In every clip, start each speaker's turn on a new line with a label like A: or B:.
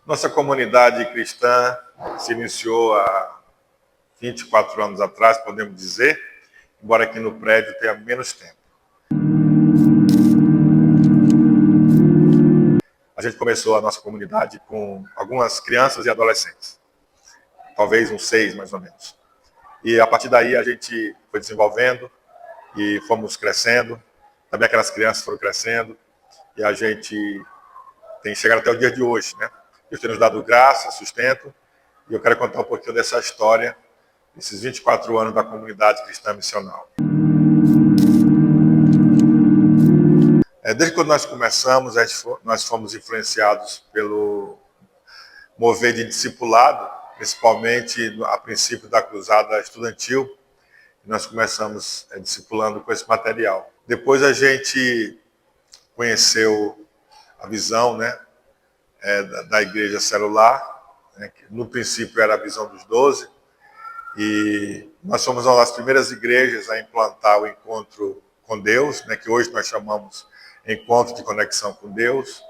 A: Nossa comunidade cristã se iniciou há 24 anos atrás, podemos dizer, embora aqui no prédio tenha menos tempo. A gente começou a nossa comunidade com algumas crianças e adolescentes, talvez uns 6 mais ou menos. E a partir daí a gente foi desenvolvendo e fomos crescendo, também aquelas crianças foram crescendo e a gente tem chegado até o dia de hoje, né? Deus tem nos dado graça, sustento, e eu quero contar um pouquinho dessa história, desses 24 anos da comunidade cristã missional. Desde quando nós começamos, nós fomos influenciados pelo mover de discipulado, principalmente a princípio da cruzada estudantil. Nós começamos discipulando com esse material. Depois a gente conheceu a visão, né, da igreja celular, né, que no princípio era a visão dos 12, e nós fomos uma das primeiras igrejas a implantar o encontro com Deus, né, que hoje nós chamamos Encontro de Conexão com Deus,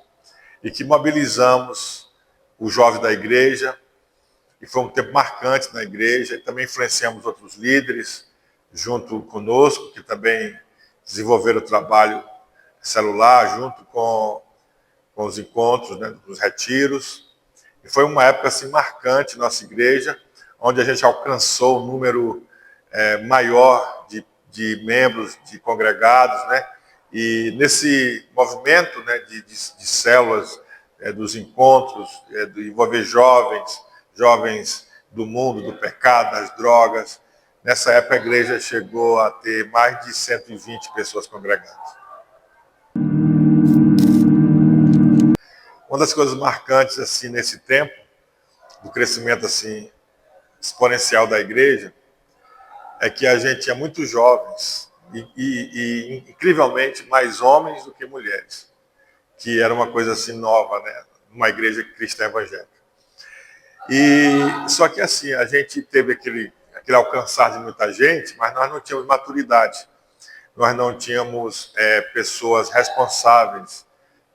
A: e que mobilizamos os jovens da igreja, e foi um tempo marcante na igreja, e também influenciamos outros líderes junto conosco, que também desenvolveram o trabalho celular junto com os encontros, né, os retiros. E foi uma época assim, marcante na nossa igreja, onde a gente alcançou um número maior de membros, de congregados, né? E nesse movimento, né, de células, dos encontros, de envolver jovens do mundo, do pecado, das drogas, nessa época a igreja chegou a ter mais de 120 pessoas congregadas. Uma das coisas marcantes assim nesse tempo, do crescimento assim exponencial da igreja, é que a gente tinha muitos jovens e incrivelmente mais homens do que mulheres, que era uma coisa assim nova, né, numa igreja cristã evangélica. E só que assim, a gente teve aquele alcançar de muita gente, mas nós não tínhamos maturidade, nós não tínhamos pessoas responsáveis.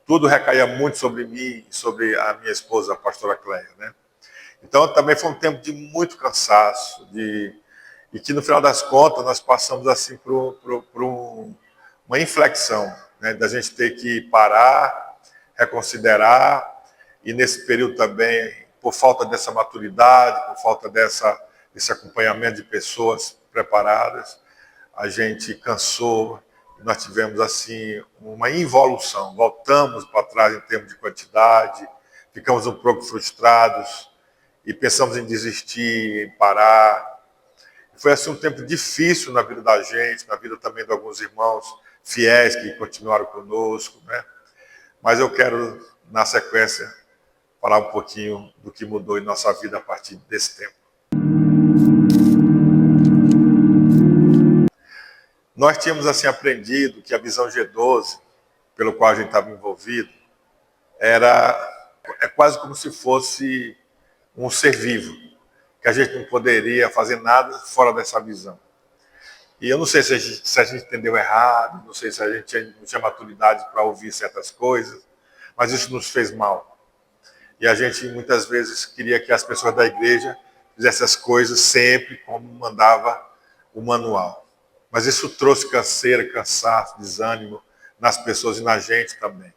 A: Tudo recaía muito sobre mim e sobre a minha esposa, a pastora Cleia, né? Então também foi um tempo de muito cansaço, e que no final das contas nós passamos assim por uma inflexão, né? Da gente ter que parar, reconsiderar, e nesse período também, por falta dessa maturidade, por falta desse acompanhamento de pessoas preparadas, a gente cansou. Nós tivemos assim uma involução, voltamos para trás em termos de quantidade, ficamos um pouco frustrados e pensamos em desistir, em parar. Foi assim um tempo difícil na vida da gente, na vida também de alguns irmãos fiéis que continuaram conosco, né? Mas eu quero, na sequência, falar um pouquinho do que mudou em nossa vida a partir desse tempo. Nós tínhamos assim aprendido que a visão G12, pelo qual a gente estava envolvido, é quase como se fosse um ser vivo, que a gente não poderia fazer nada fora dessa visão. E eu não sei se a gente entendeu errado, não sei se a gente não tinha maturidade para ouvir certas coisas, mas isso nos fez mal. E a gente muitas vezes queria que as pessoas da igreja fizessem as coisas sempre como mandava o manual. Mas isso trouxe canseira, cansaço, desânimo nas pessoas e na gente também.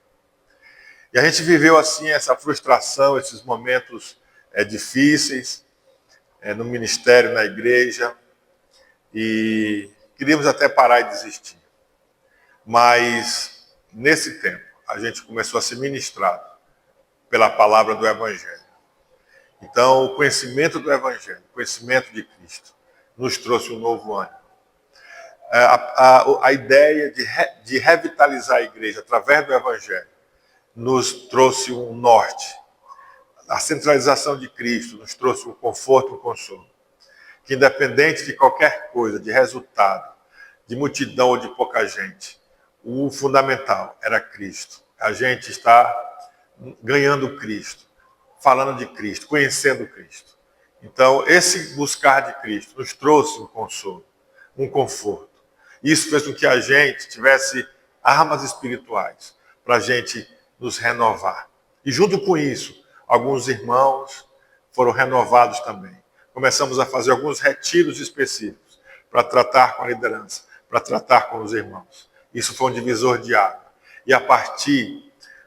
A: E a gente viveu assim essa frustração, esses momentos difíceis no ministério, na igreja, e queríamos até parar e desistir. Mas nesse tempo a gente começou a ser ministrado pela palavra do Evangelho. Então o conhecimento do Evangelho, o conhecimento de Cristo, nos trouxe um novo ânimo. A ideia de revitalizar a igreja através do Evangelho nos trouxe um norte. A centralização de Cristo nos trouxe um conforto, um consolo. Que independente de qualquer coisa, de resultado, de multidão ou de pouca gente, o fundamental era Cristo. A gente está ganhando Cristo, falando de Cristo, conhecendo Cristo. Então, esse buscar de Cristo nos trouxe um consolo, um conforto. Isso fez com que a gente tivesse armas espirituais para a gente nos renovar. E junto com isso, Alguns irmãos foram renovados também. Começamos a fazer alguns retiros específicos para tratar com a liderança, para tratar com os irmãos. Isso foi um divisor de água. E a partir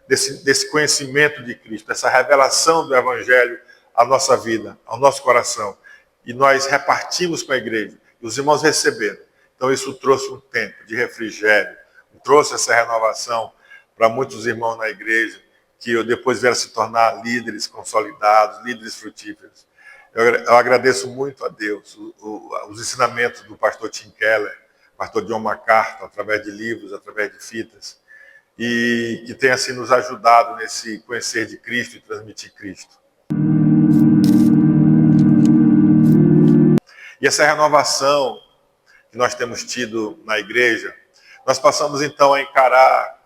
A: desse conhecimento de Cristo, dessa revelação do Evangelho à nossa vida, ao nosso coração, e nós repartimos com a igreja, e os irmãos receberam. Então isso trouxe um tempo de refrigério, trouxe essa renovação para muitos irmãos na igreja, que depois vieram se tornar líderes consolidados, líderes frutíferos. Eu agradeço muito a Deus os ensinamentos do pastor Tim Keller, pastor John MacArthur, através de livros, através de fitas, e que tem assim nos ajudado nesse conhecer de Cristo e transmitir Cristo. E essa renovação que nós temos tido na igreja, nós passamos então a encarar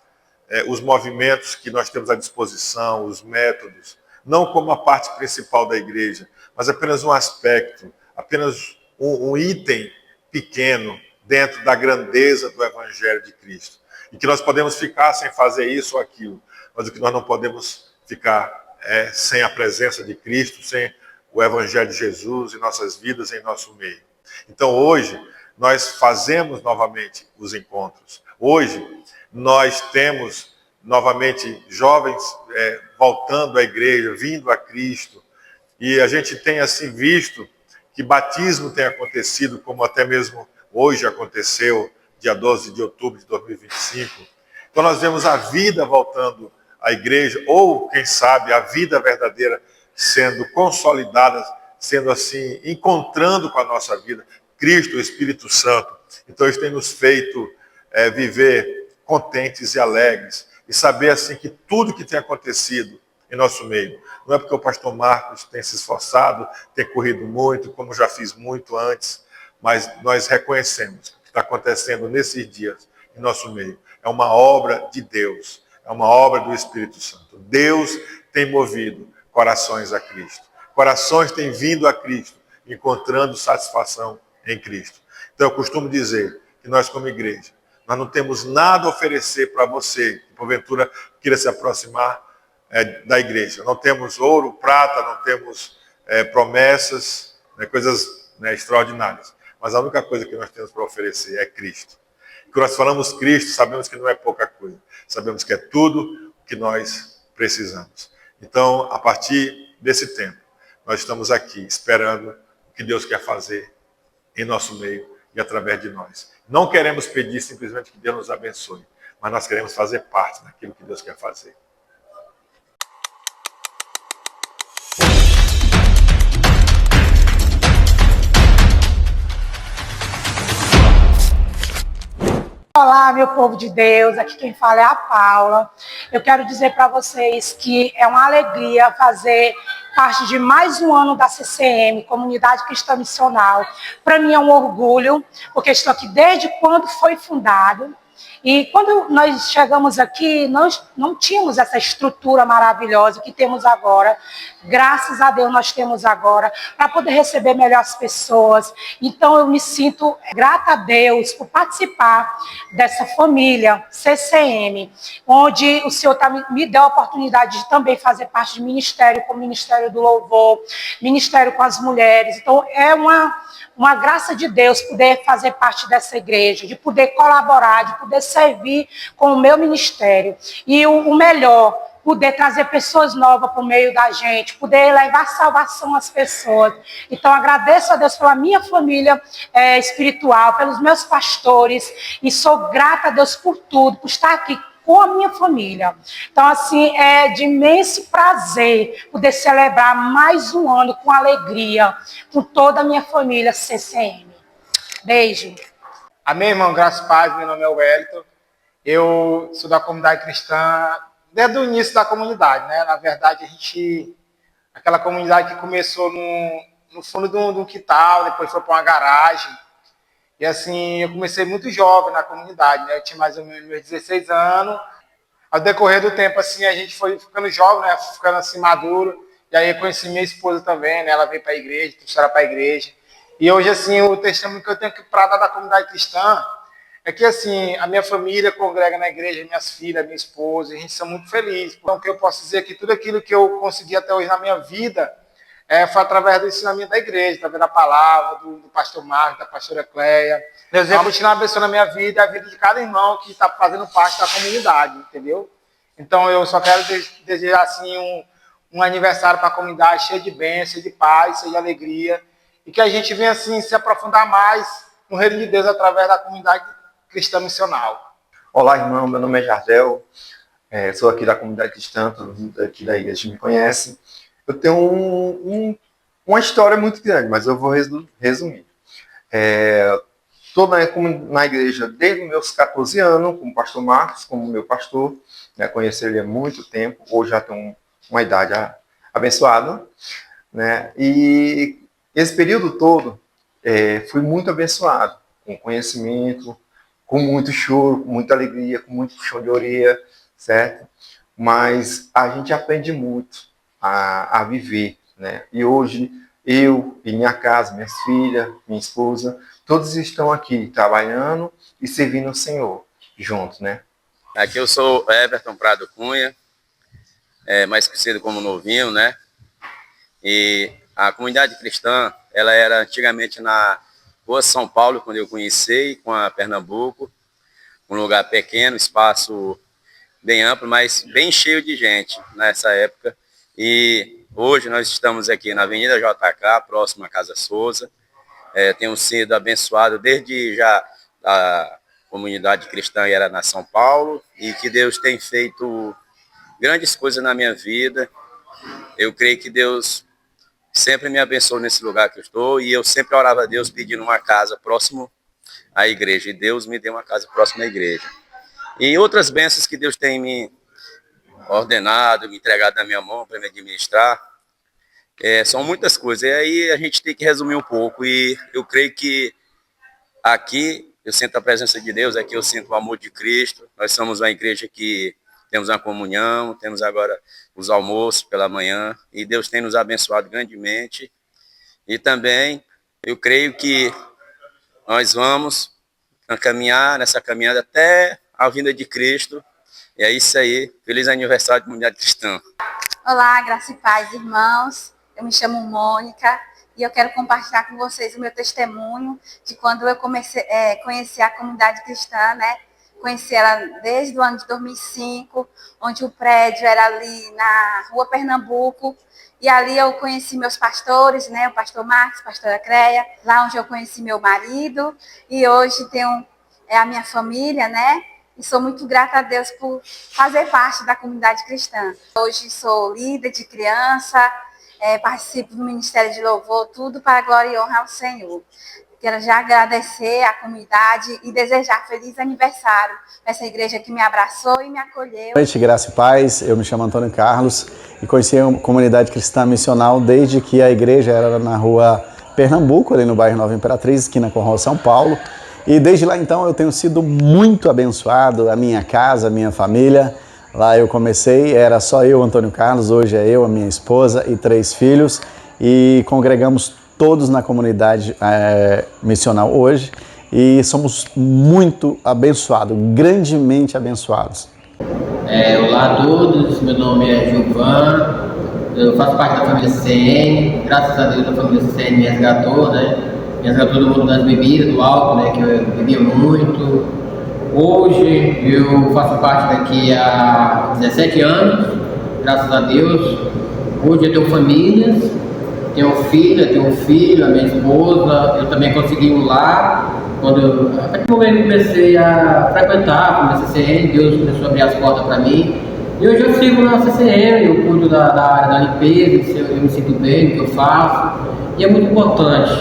A: os movimentos que nós temos à disposição, os métodos, não como a parte principal da igreja, mas apenas um aspecto, apenas um item pequeno dentro da grandeza do Evangelho de Cristo. E que nós podemos ficar sem fazer isso ou aquilo, mas o que nós não podemos ficar sem a presença de Cristo, sem o Evangelho de Jesus em nossas vidas, em nosso meio. Então hoje, nós fazemos novamente os encontros. Hoje, nós temos novamente jovens voltando à igreja, vindo a Cristo. E a gente tem assim visto que batismo tem acontecido, como até mesmo hoje aconteceu, dia 12 de outubro de 2025. Então nós vemos a vida voltando à igreja, ou quem sabe a vida verdadeira sendo consolidada, sendo assim, encontrando com a nossa vida, Cristo, o Espírito Santo. Então isso tem nos feito viver contentes e alegres, e saber assim que tudo que tem acontecido em nosso meio, não é porque o pastor Marcos tem se esforçado, tem corrido muito, como já fiz muito antes, mas nós reconhecemos o que está acontecendo nesses dias em nosso meio. É uma obra de Deus, é uma obra do Espírito Santo. Deus tem movido corações a Cristo. Corações têm vindo a Cristo, encontrando satisfação em Cristo. Então eu costumo dizer que nós como igreja, nós não temos nada a oferecer para você, que porventura queira se aproximar da igreja. Não temos ouro, prata, não temos promessas, coisas extraordinárias. Mas a única coisa que nós temos para oferecer é Cristo. Quando nós falamos Cristo, sabemos que não é pouca coisa. Sabemos que é tudo o que nós precisamos. Então, a partir desse tempo, nós estamos aqui esperando o que Deus quer fazer em nosso meio e através de nós. Não queremos pedir simplesmente que Deus nos abençoe, mas nós queremos fazer parte daquilo que Deus quer fazer.
B: Olá, meu povo de Deus, aqui quem fala é a Paula. Eu quero dizer para vocês que é uma alegria fazer parte de mais um ano da CCM, Comunidade Cristã Missional. Para mim é um orgulho, porque estou aqui desde quando foi fundado. E quando nós chegamos aqui, nós não tínhamos essa estrutura maravilhosa que temos agora. Graças a Deus nós temos agora, para poder receber melhor as pessoas. Então eu me sinto grata a Deus por participar dessa família CCM, onde o Senhor me deu a oportunidade de também fazer parte de ministério, como Ministério do Louvor, ministério com as mulheres. Então é uma graça de Deus poder fazer parte dessa igreja, de poder colaborar, de poder servir com o meu ministério. E o melhor, poder trazer pessoas novas por meio da gente, poder levar salvação às pessoas. Então, agradeço a Deus pela minha família espiritual, pelos meus pastores, e sou grata a Deus por tudo, por estar aqui com a minha família. Então, assim, é de imenso prazer poder celebrar mais um ano com alegria, com toda a minha família CCM. Beijo.
C: Amém, irmão? Graças a Deus, meu nome é Wellington. Eu sou da comunidade cristã desde o início da comunidade, né? Na verdade, aquela comunidade que começou no fundo de um quintal, depois foi para uma garagem. E assim, eu comecei muito jovem na comunidade, né? Eu tinha mais ou menos meus 16 anos. Ao decorrer do tempo, assim, a gente foi ficando jovem, né? Ficando assim, maduro. E aí eu conheci minha esposa também, né? Ela veio para a igreja, trouxe ela para a igreja. E hoje, assim, o testemunho que eu tenho para dar da comunidade cristã é que assim, a minha família congrega na igreja, minhas filhas, minha esposa, e a gente está muito feliz. Então, o que eu posso dizer é que tudo aquilo que eu consegui até hoje na minha vida foi através do ensinamento da igreja, através da palavra, do pastor Marcos, da pastora Cleia. Deus vai continuar abençoando a minha vida e a vida de cada irmão que está fazendo parte da comunidade, entendeu? Então, eu só quero desejar assim, um aniversário para a comunidade cheio de bênção, de paz, cheio de alegria, e que a gente venha assim, se aprofundar mais no reino de Deus através da comunidade cristã missional.
D: Olá, irmão, meu nome é Jardel, sou aqui da comunidade cristã, todo mundo aqui da igreja me conhece. Eu tenho uma história muito grande, mas eu vou resumir. Estou na igreja desde os meus 14 anos, com o pastor Marcos, como meu pastor, né, conheci ele há muito tempo, hoje já tenho uma idade abençoada, né, e esse período todo fui muito abençoado, com conhecimento, com muito choro, com muita alegria, com muito puxão de orelha, certo? Mas a gente aprende muito a viver, né? E hoje eu e minha casa, minhas filhas, minha esposa, todos estão aqui trabalhando e servindo o Senhor juntos, né?
E: Aqui eu sou Everton Prado Cunha, mais conhecido como Novinho, né? E a comunidade cristã, ela era antigamente na Rua São Paulo, quando eu conheci, com a Pernambuco, um lugar pequeno, espaço bem amplo, mas bem cheio de gente nessa época. E hoje nós estamos aqui na Avenida JK, próximo à Casa Souza. Temos sido abençoados desde já a comunidade cristã era na São Paulo, e que Deus tem feito grandes coisas na minha vida. Eu creio que Deus sempre me abençoou nesse lugar que eu estou, e eu sempre orava a Deus pedindo uma casa próximo à igreja, e Deus me deu uma casa próxima à igreja. E outras bênçãos que Deus tem me ordenado, me entregado na minha mão para me administrar, são muitas coisas. E aí a gente tem que resumir um pouco, e eu creio que aqui eu sinto a presença de Deus, aqui eu sinto o amor de Cristo. Nós somos uma igreja que temos uma comunhão, temos agora os almoços pela manhã, e Deus tem nos abençoado grandemente. E também eu creio que nós vamos caminhar nessa caminhada até a vinda de Cristo. E é isso aí. Feliz aniversário, comunidade cristã.
F: Olá, graça e paz, irmãos. Eu me chamo Mônica e eu quero compartilhar com vocês o meu testemunho de quando eu conheci a comunidade cristã, né? Conheci ela desde o ano de 2005, onde o prédio era ali na Rua Pernambuco. E ali eu conheci meus pastores, né? O pastor Marcos, a pastora Cleia, lá onde eu conheci meu marido. E hoje tenho a minha família, né? E sou muito grata a Deus por fazer parte da comunidade cristã. Hoje sou líder de criança, participo do Ministério de Louvor, tudo para a glória e honra ao Senhor. Quero já agradecer à comunidade e desejar feliz aniversário a essa igreja que me abraçou e me acolheu.
G: Boa noite, graça e paz. Eu me chamo Antônio Carlos e conheci a comunidade cristã missional desde que a igreja era na Rua Pernambuco, ali no bairro Nova Imperatriz, esquina com a Rua São Paulo. E desde lá então eu tenho sido muito abençoado, a minha casa, a minha família. Lá eu comecei, era só eu, Antônio Carlos, hoje é eu, a minha esposa e 3 filhos. E congregamos todos na comunidade missional hoje. E somos muito abençoados, grandemente abençoados.
H: Olá a todos, meu nome é Gilvan, eu faço parte da família CCN. Graças a Deus a família CCN me resgatou, né? Me resgatou do mundo das bebidas, do álcool, né? Que eu bebia muito. Hoje eu faço parte daqui há 17 anos, graças a Deus. Hoje eu tenho famílias, tenho filha, tenho um filho, a minha esposa. Eu também consegui um lar. A partir do momento que comecei a frequentar a CCN, Deus começou a abrir as portas para mim. E hoje eu sigo na CCN, eu cuido da área da limpeza, eu me sinto bem no que eu faço. E é muito importante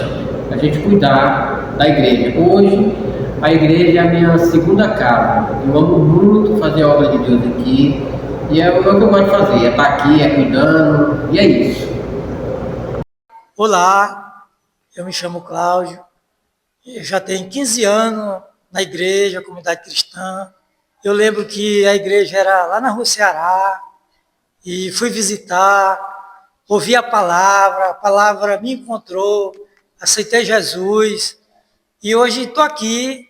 H: a gente cuidar da igreja. Hoje, a igreja é a minha segunda casa. Eu amo muito fazer a obra de Deus aqui. E é o que eu gosto de fazer, é estar aqui, é cuidando, e é isso.
I: Olá, eu me chamo Cláudio. Eu já tenho 15 anos na igreja, comunidade cristã. Eu lembro que a igreja era lá na Rua Ceará, e fui visitar, ouvi a palavra me encontrou, aceitei Jesus, e hoje estou aqui,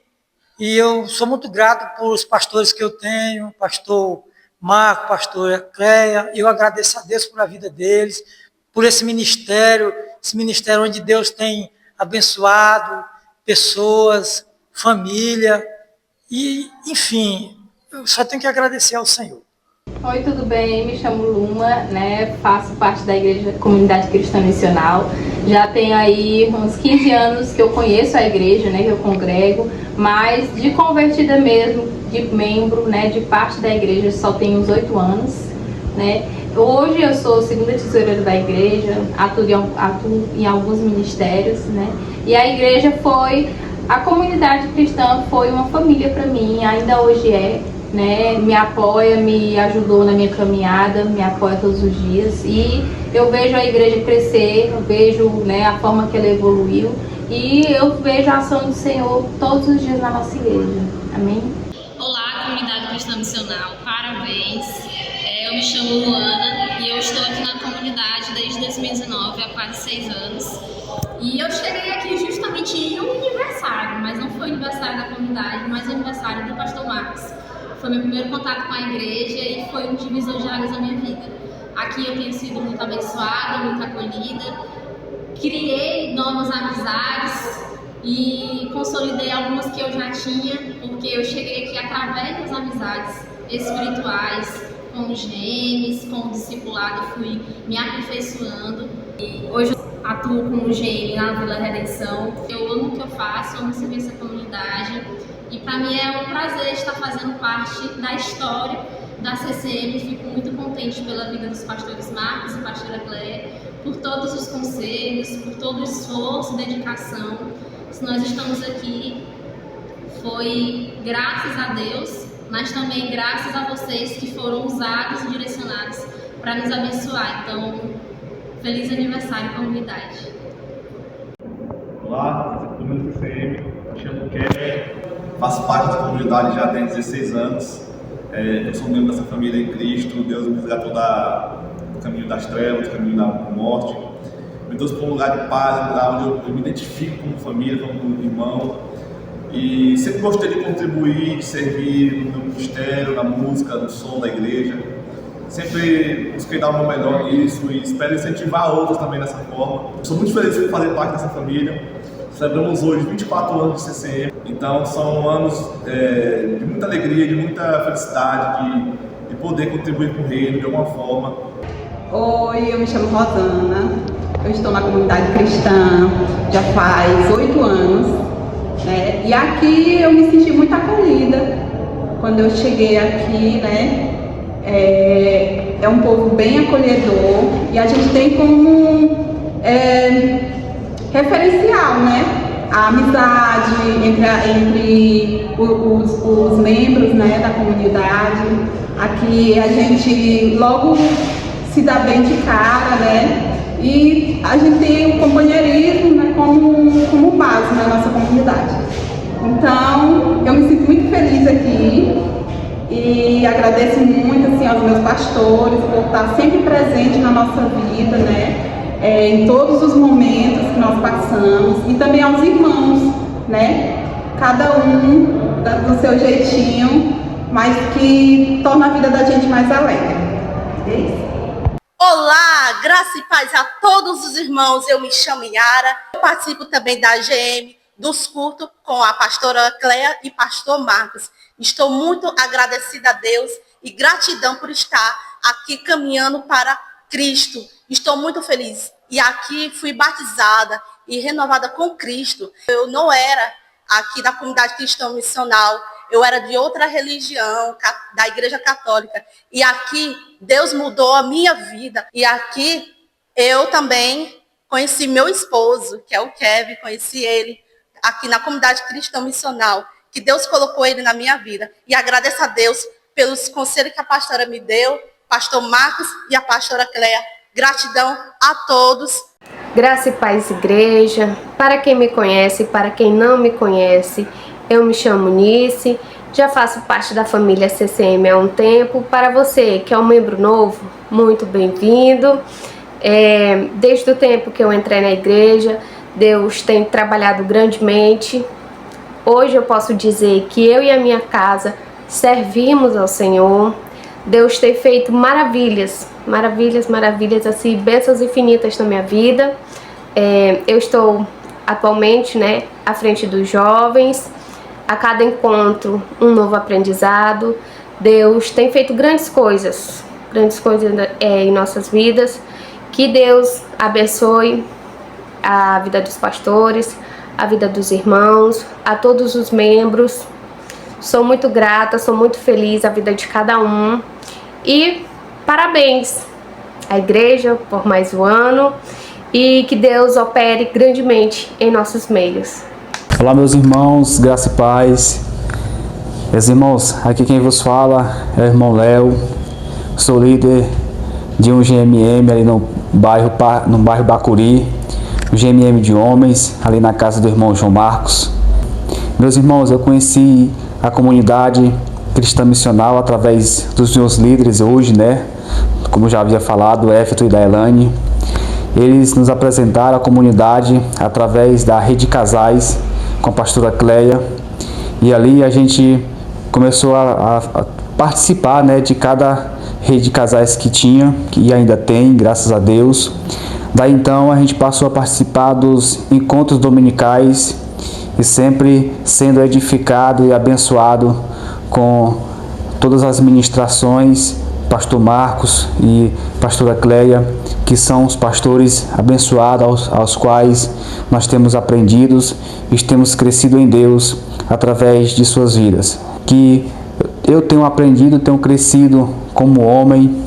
I: E eu sou muito grato por os pastores que eu tenho, pastor Marco, pastora Cleia. Eu agradeço a Deus por a vida deles, por esse ministério onde Deus tem abençoado pessoas, família, e, enfim, eu só tenho que agradecer ao Senhor.
J: Oi, tudo bem? Me chamo Luma, né? Faço parte da Igreja Comunidade Cristã Missional. Já tenho aí uns 15 anos que eu conheço a igreja, né? Que eu congrego, mas de convertida mesmo, de membro, né? De parte da igreja, só tenho uns 8 anos, né? Hoje eu sou segunda tesoureira da igreja, atuo em alguns ministérios, né? E a igreja a comunidade cristã foi uma família para mim, ainda hoje é, né? Me apoia, me ajudou na minha caminhada, me apoia todos os dias. E eu vejo a igreja crescer, eu vejo, né, a forma que ela evoluiu e eu vejo a ação do Senhor todos os dias na nossa igreja. Amém?
K: Olá, comunidade cristã missional, parabéns. Eu me chamo Luana e eu estou aqui na comunidade desde 2019, há quase 6 anos. E eu cheguei aqui justamente em um aniversário, mas não foi o aniversário da comunidade, mas o aniversário do pastor Marcos. Foi meu primeiro contato com a igreja e foi um divisor de águas na minha vida. Aqui eu tenho sido muito abençoada, muito acolhida. Criei novas amizades e consolidei algumas que eu já tinha, porque eu cheguei aqui através das amizades espirituais, com os GMs, com o discipulado, fui me aperfeiçoando. E hoje eu atuo como GM na Vila Redenção. Eu amo o que eu faço, amo servir essa comunidade. E para mim é um prazer estar fazendo parte da história da CCM. Fico muito contente pela vida dos pastores Marcos e pastora Cleia, por todos os conselhos, por todo o esforço e dedicação. Se nós estamos aqui, foi graças a Deus, mas também graças a vocês que foram usados e direcionados para nos abençoar. Então, feliz aniversário, comunidade.
L: Olá, sou do CCM, me chamo Kevin, faço parte da comunidade já tem 16 anos. Eu sou membro dessa família em Cristo. Deus me resgatou do caminho das trevas, do caminho da morte. Me trouxe para um lugar de paz, um lugar onde eu me identifico como família, como irmão. E sempre gostei de contribuir, de servir no meu ministério, na música, no som da igreja. Sempre busquei dar o meu melhor nisso e espero incentivar outros também dessa forma. Sou muito feliz de fazer parte dessa família. Celebramos hoje 24 anos de CCM, então são anos de muita alegria, de muita felicidade, de poder contribuir com o reino de alguma forma.
M: Oi, eu me chamo Rosana, eu estou na comunidade cristã já faz 8 anos, né? E aqui eu me senti muito acolhida quando eu cheguei aqui, né? É um povo bem acolhedor e a gente tem como referencial, né? A amizade entre os membros, né, da comunidade. Aqui a gente logo se dá bem de cara, né? E a gente tem o companheirismo, né, como base na nossa comunidade. Então, eu me sinto muito feliz aqui e agradeço muito assim, aos meus pastores por estar sempre presente na nossa vida, né? Em todos os momentos que nós passamos, e também aos irmãos, né? Cada um do seu jeitinho, mas que torna a vida da gente mais alegre. É isso.
N: Olá, graça e paz a todos os irmãos, eu me chamo Yara, eu participo também da GM dos cultos com a pastora Cleia e pastor Marcos. Estou muito agradecida a Deus e gratidão por estar aqui caminhando para Cristo. Estou muito feliz. E aqui fui batizada e renovada com Cristo. Eu não era aqui da comunidade cristã missional. Eu era de outra religião, da Igreja Católica. E aqui Deus mudou a minha vida. E aqui eu também conheci meu esposo, que é o Kevin. Conheci ele aqui na comunidade cristã missional. Que Deus colocou ele na minha vida. E agradeço a Deus pelos conselhos que a pastora me deu, pastor Marcos e a pastora Cleia. Gratidão a todos.
O: Graça e paz, igreja. Para quem me conhece e para quem não me conhece, eu me chamo Nice, já faço parte da família CCM há um tempo. Para você que é um membro novo, muito bem-vindo. Desde o tempo que eu entrei na igreja, Deus tem trabalhado grandemente Hoje eu posso dizer que eu e a minha casa servimos ao Senhor. Deus tem feito maravilhas, maravilhas, maravilhas, assim, bênçãos infinitas na minha vida. Eu estou atualmente, né, à frente dos jovens. A cada encontro, um novo aprendizado. Deus tem feito grandes coisas em nossas vidas. Que Deus abençoe a vida dos pastores, a vida dos irmãos, a todos os membros. Sou muito grata, sou muito feliz a vida de cada um. E parabéns à igreja por mais um ano e que Deus opere grandemente em nossos meios.
P: Olá, meus irmãos, graça e paz. Meus irmãos, aqui quem vos fala é o irmão Léo. Sou líder de um GMM ali no bairro Bacuri, o GMM de homens, ali na casa do irmão João Marcos. Meus irmãos, eu conheci a comunidade cristã missional através dos meus líderes hoje, né? Como já havia falado, o Éfito e da Elane. Eles nos apresentaram a comunidade através da Rede Casais com a pastora Cleia. E ali a gente começou a participar, né, de cada rede de casais que tinha, e ainda tem, graças a Deus. Daí então a gente passou a participar dos encontros dominicais e sempre sendo edificado e abençoado com todas as ministrações, pastor Marcos e pastora Cleia, que são os pastores abençoados aos quais nós temos aprendido e temos crescido em Deus através de suas vidas. Que eu tenho aprendido, tenho crescido como homem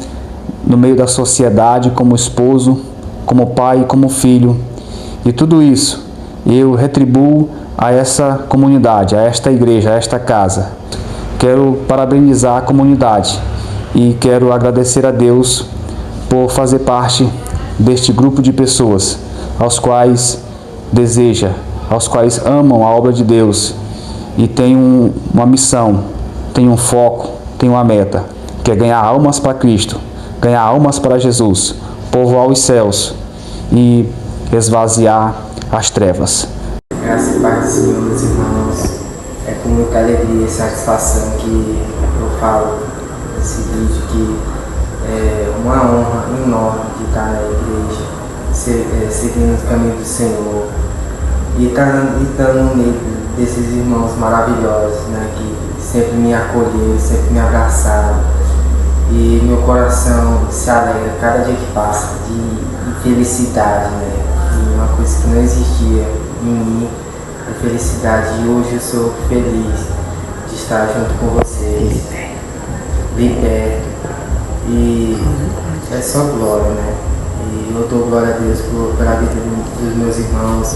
P: no meio da sociedade, como esposo, como pai, como filho. E tudo isso eu retribuo a essa comunidade, a esta igreja, a esta casa. Quero parabenizar a comunidade e quero agradecer a Deus por fazer parte deste grupo de pessoas aos quais deseja, aos quais amam a obra de Deus e tem uma missão, tem um foco, tem uma meta, que é ganhar almas para Cristo, ganhar almas para Jesus, povoar os céus e esvaziar as trevas.
Q: Graças e paz do Senhor, meus irmãos. É com muita alegria e satisfação que eu falo nesse vídeo que é uma honra enorme de estar na igreja, seguindo os caminhos do Senhor e estando no meio desses irmãos maravilhosos, né, que sempre me acolheram, sempre me abraçaram. E meu coração se alegra cada dia que passa de felicidade, né? E uma coisa que não existia em mim, a felicidade. E hoje eu sou feliz de estar junto com vocês, liberto. E é só glória, né? E eu dou glória a Deus pela vida dos meus irmãos,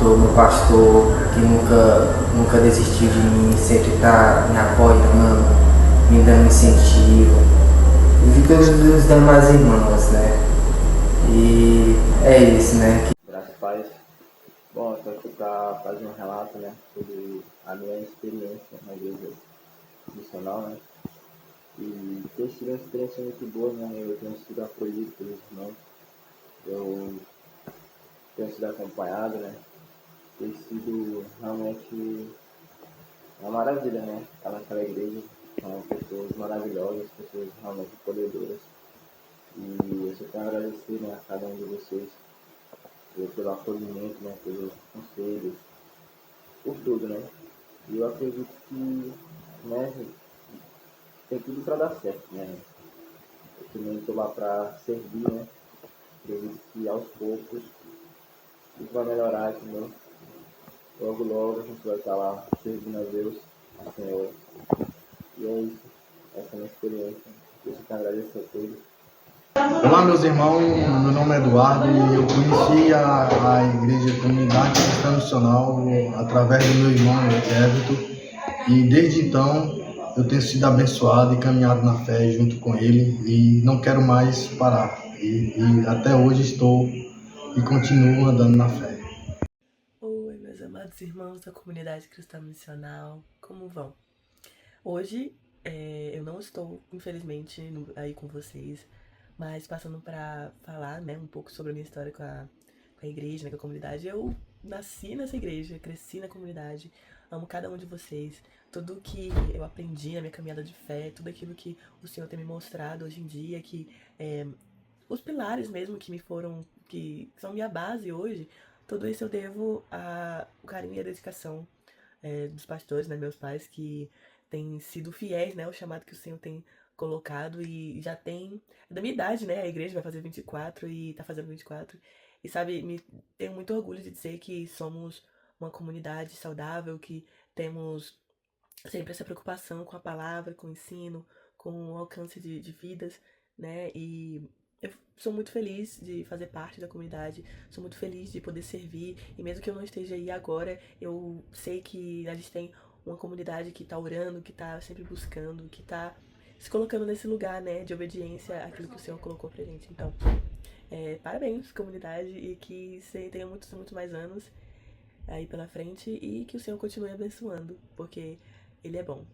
Q: do meu pastor, que nunca desistiu de mim, sempre está me apoiando, me dando incentivo, e de todos os demais irmãos, né? E é isso, né?
R: Graças a Deus. Bom, eu estou aqui para fazer um relato, né, sobre a minha experiência na igreja missional, né? E tem sido uma experiência muito boa, né? Eu tenho sido acolhido pelos irmãos, eu tenho sido acompanhado, né? Tem sido realmente uma maravilha, né? Estar naquela igreja, são pessoas maravilhosas, pessoas realmente poderosas. E eu só quero agradecer, né, a cada um de vocês pelo acolhimento, né, pelos conselhos, por tudo, né? E eu acredito que, né, tem tudo para dar certo, né? Eu também estou lá para servir, né? Acredito que aos poucos isso vai melhorar, entendeu? Logo a gente vai estar lá servindo a Deus, ao Senhor. E é isso, essa é a minha experiência. Eu te agradeço a todos.
S: Olá, meus irmãos, meu nome é Eduardo e eu conheci a Igreja Comunidade Cristã Missional através do meu irmão Everton, e desde então eu tenho sido abençoado e caminhado na fé junto com ele e não quero mais parar. E até hoje estou e continuo andando na fé.
T: Oi, meus amados irmãos da Comunidade Cristã Missional, como vão? Hoje eu não estou, infelizmente, aí com vocês, mas passando para falar, né, um pouco sobre a minha história com a igreja, né, com a comunidade. Eu nasci nessa igreja, cresci na comunidade, amo cada um de vocês, tudo que eu aprendi na minha caminhada de fé, tudo aquilo que o Senhor tem me mostrado hoje em dia, que os pilares mesmo que são minha base hoje, tudo isso eu devo ao carinho e à dedicação dos pastores, né, meus pais, que têm sido fiéis, né, ao chamado que o Senhor tem colocado e já tem, da minha idade, né, a igreja vai fazer 24 e tá fazendo 24, e sabe, tenho muito orgulho de dizer que somos uma comunidade saudável, que temos sempre essa preocupação com a palavra, com o ensino, com o alcance de vidas, né, e eu sou muito feliz de fazer parte da comunidade, sou muito feliz de poder servir, e mesmo que eu não esteja aí agora, eu sei que a gente tem uma comunidade que tá orando, que tá sempre buscando, que tá se colocando nesse lugar, né, de obediência àquilo que o Senhor colocou pra gente. Então, parabéns, comunidade, e que você tenha muitos mais anos aí pela frente e que o Senhor continue abençoando, porque Ele é bom.